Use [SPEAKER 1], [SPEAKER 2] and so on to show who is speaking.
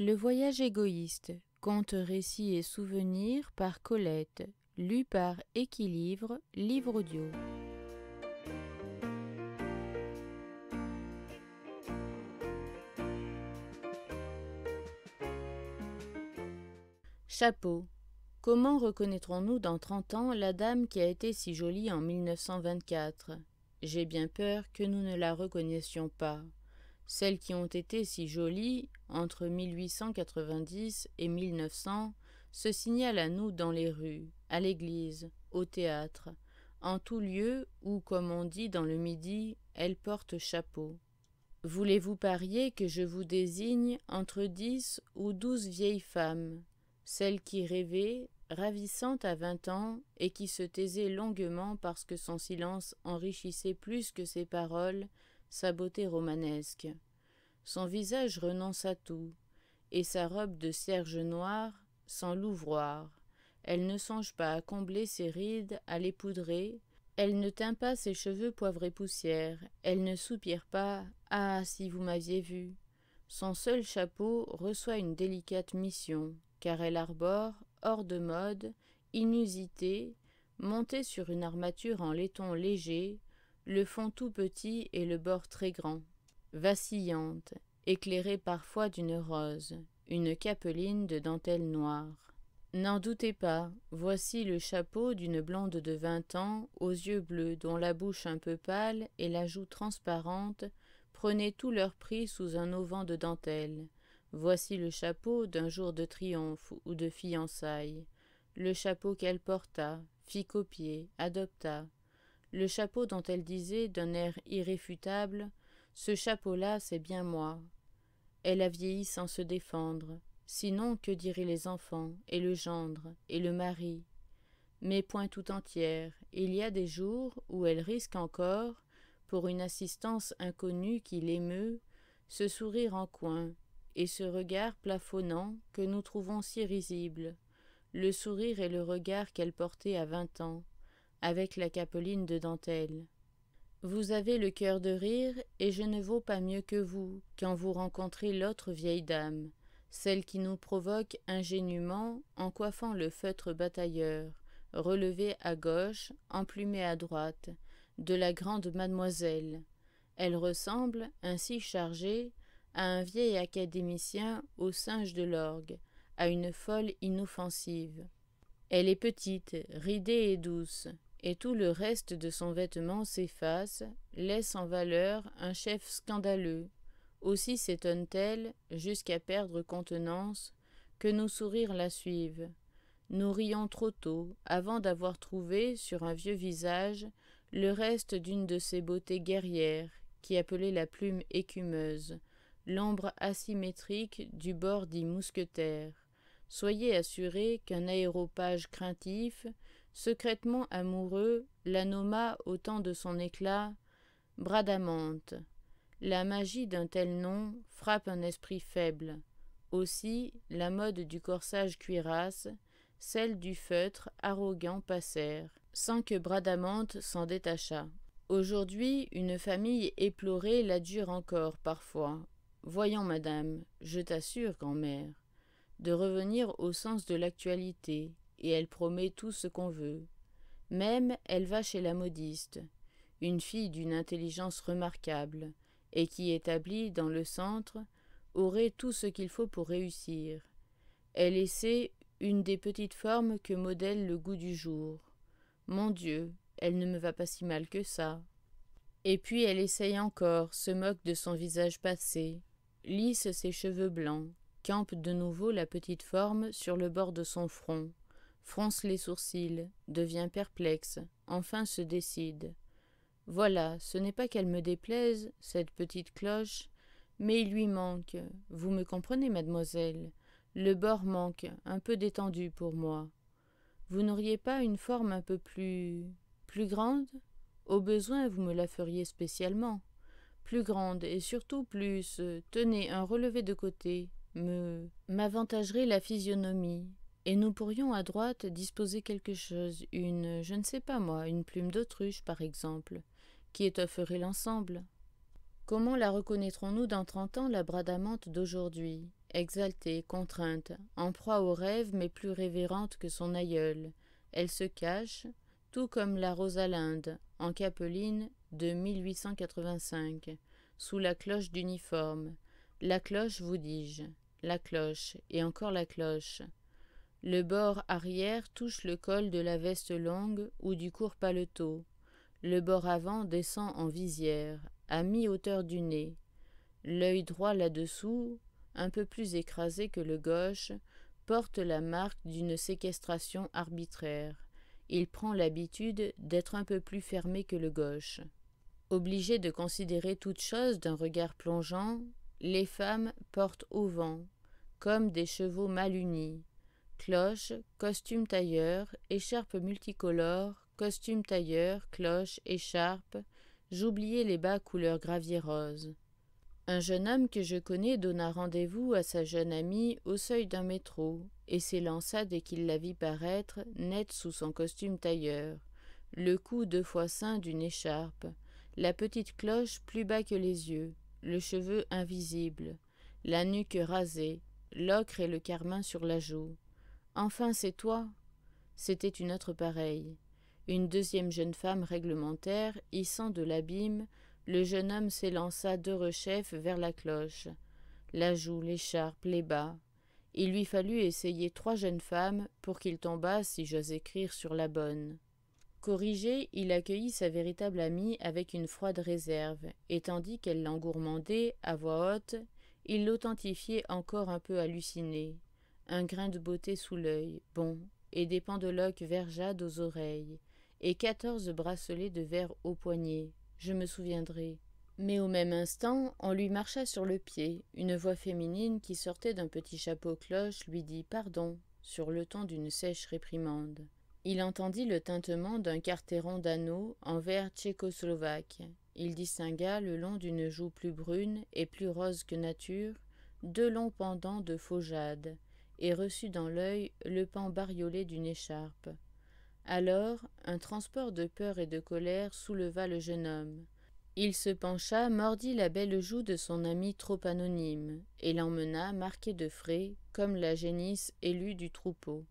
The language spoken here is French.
[SPEAKER 1] Le voyage égoïste, contes, récits et souvenirs par Colette, lu par Équilibre, livre audio. Chapeau. Comment reconnaîtrons-nous dans 30 ans la dame qui a été si jolie en 1924 ? J'ai bien peur que nous ne la reconnaissions pas. Celles qui ont été si jolies entre 1890 et 1900 se signalent à nous dans les rues, à l'église, au théâtre, en tout lieu où, comme on dit dans le Midi, elles portent chapeau. Voulez-vous parier que je vous désigne entre 10 ou 12 vieilles femmes, celles qui rêvaient, ravissantes à 20 ans, et qui se taisaient longuement parce que son silence enrichissait plus que ses paroles sa beauté romanesque. Son visage renonce à tout, et sa robe de cierge noir sans l'ouvroir. Elle ne songe pas à combler ses rides, à les poudrer. Elle ne teint pas ses cheveux poivre et poussière. Elle ne soupire pas « Ah, si vous m'aviez vu !» Son seul chapeau reçoit une délicate mission, car elle arbore, hors de mode, inusité, montée sur une armature en laiton léger, le fond tout petit et le bord très grand. Vacillante, éclairée parfois d'une rose, une capeline de dentelle noire. N'en doutez pas, voici le chapeau d'une blonde de 20 ans, aux yeux bleus, dont la bouche un peu pâle et la joue transparente prenaient tout leur prix sous un auvent de dentelle. Voici le chapeau d'un jour de triomphe ou de fiançailles, le chapeau qu'elle porta, fit copier, adopta, le chapeau dont elle disait d'un air irréfutable « Ce chapeau-là, c'est bien moi ». Elle a vieilli sans se défendre, sinon que diraient les enfants, et le gendre, et le mari. Mais point tout entière, il y a des jours où elle risque encore, pour une assistance inconnue qui l'émeut, ce sourire en coin, et ce regard plafonnant que nous trouvons si risible, le sourire et le regard qu'elle portait à 20 ans, avec la capeline de dentelle. Vous avez le cœur de rire, et je ne vaux pas mieux que vous, quand vous rencontrez l'autre vieille dame, celle qui nous provoque ingénument en coiffant le feutre batailleur, relevé à gauche, emplumé à droite, de la grande mademoiselle. Elle ressemble, ainsi chargée, à un vieil académicien au singe de l'orgue, à une folle inoffensive. Elle est petite, ridée et douce, et tout le reste de son vêtement s'efface, laisse en valeur un chef scandaleux. Aussi s'étonne-t-elle, jusqu'à perdre contenance, que nos sourires la suivent. Nous rions trop tôt, avant d'avoir trouvé, sur un vieux visage, le reste d'une de ces beautés guerrières, qui appelait la plume écumeuse, l'ombre asymétrique du bord dit mousquetaire. Soyez assurés qu'un aéropage craintif, secrètement amoureux, la nomma au temps de son éclat Bradamante. La magie d'un tel nom frappe un esprit faible. Aussi, la mode du corsage cuirasse, celle du feutre arrogant passèrent, sans que Bradamante s'en détachât. Aujourd'hui, une famille éplorée l'adjure encore parfois. Voyons, madame, je t'assure, grand-mère, de revenir au sens de l'actualité, et elle promet tout ce qu'on veut. Même elle va chez la modiste, une fille d'une intelligence remarquable, et qui, établie dans le centre, aurait tout ce qu'il faut pour réussir. Elle essaie une des petites formes que modèle le goût du jour. Mon Dieu, elle ne me va pas si mal que ça. Et puis elle essaye encore, se moque de son visage passé, lisse ses cheveux blancs, campe de nouveau la petite forme sur le bord de son front, fronce les sourcils, devient perplexe, enfin se décide. Voilà, ce n'est pas qu'elle me déplaise, cette petite cloche, mais il lui manque, vous me comprenez, mademoiselle, le bord manque, un peu détendu pour moi. Vous n'auriez pas une forme un peu plus grande ? Au besoin, vous me la feriez spécialement. Plus grande et surtout plus, tenez, un relevé de côté, m'avantagerait la physionomie. Et nous pourrions à droite disposer quelque chose, je ne sais pas moi, une plume d'autruche par exemple, qui étofferait l'ensemble. Comment la reconnaîtrons-nous dans 30 ans, la Bradamante d'aujourd'hui ? exaltée, contrainte, en proie au rêve mais plus révérente que son aïeule. Elle se cache, tout comme la Rosalinde, en Capeline de 1885, sous la cloche d'uniforme. La cloche, vous dis-je, la cloche, et encore la cloche. Le bord arrière touche le col de la veste longue ou du court paletot. Le bord avant descend en visière, à mi-hauteur du nez. L'œil droit là-dessous, un peu plus écrasé que le gauche, porte la marque d'une séquestration arbitraire. Il prend l'habitude d'être un peu plus fermé que le gauche. Obligées de considérer toute chose d'un regard plongeant, les femmes portent au vent, comme des chevaux mal unis. Cloche, costume tailleur, écharpe multicolore, costume tailleur, cloche, écharpe, j'oubliais les bas couleur gravier rose. Un jeune homme que je connais donna rendez-vous à sa jeune amie au seuil d'un métro, et s'élança dès qu'il la vit paraître, nette sous son costume tailleur, le cou 2 fois ceint d'une écharpe, la petite cloche plus bas que les yeux, le cheveu invisible, la nuque rasée, l'ocre et le carmin sur la joue. « Enfin, c'est toi !» C'était une autre pareille. Une deuxième jeune femme réglementaire, hissant de l'abîme, le jeune homme s'élança derechef vers la cloche. La joue, l'écharpe, les bas. Il lui fallut essayer 3 jeunes femmes pour qu'il tombât, si j'ose écrire, sur la bonne. Corrigé, il accueillit sa véritable amie avec une froide réserve, et tandis qu'elle l'engourmandait, à voix haute, il l'authentifiait encore un peu halluciné. Un grain de beauté sous l'œil, bon, et des pendeloques vert jade aux oreilles, et 14 bracelets de verre aux poignets, je me souviendrai. Mais au même instant, on lui marcha sur le pied. Une voix féminine qui sortait d'un petit chapeau cloche lui dit « Pardon » sur le ton d'une sèche réprimande. Il entendit le tintement d'un carteron d'anneau en verre tchécoslovaque. Il distingua, le long d'une joue plus brune et plus rose que nature, 2 longs pendants de faux jade, et reçut dans l'œil le pan bariolé d'une écharpe. Alors, un transport de peur et de colère souleva le jeune homme. Il se pencha, mordit la belle joue de son ami trop anonyme, et l'emmena, marqué de frais, comme la génisse élue du troupeau.